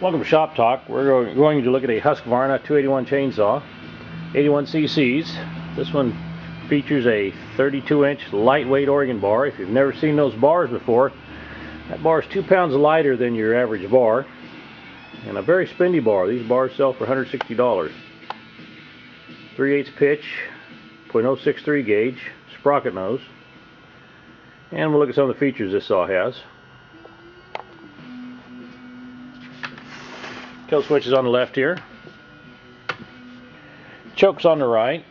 Welcome to Shop Talk. We're going to look at a Husqvarna 281 chainsaw, 81 cc's. This one features a 32-inch lightweight organ bar. If you've never seen those bars before, that bar is 2 pounds lighter than your average bar, and a very spendy bar. These bars sell for $160. 3/8 pitch, .063 gauge, sprocket nose, and we'll look at some of the features this saw has. Kill switch is on the left here. Choke's on the right.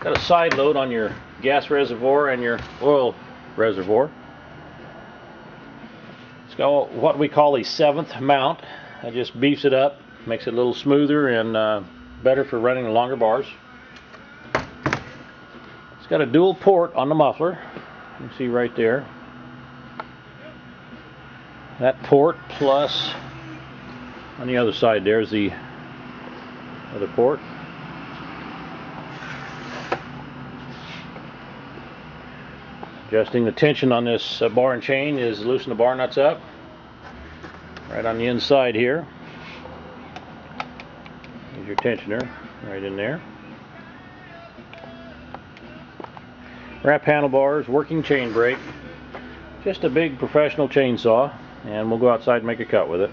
Got a side load on your gas reservoir and your oil reservoir. It's got what we call a 7th mount. That just beefs it up, makes it a little smoother and better for running the longer bars. It's got a dual port on the muffler. You can see right there. That port plus on the other side there's the other port. Adjusting the tension on this bar and chain is loosen the bar nuts up right on the inside here. There's your tensioner right in there. Wrap handlebars, working chain brake. Just a big professional chainsaw, and we'll go outside and make a cut with it.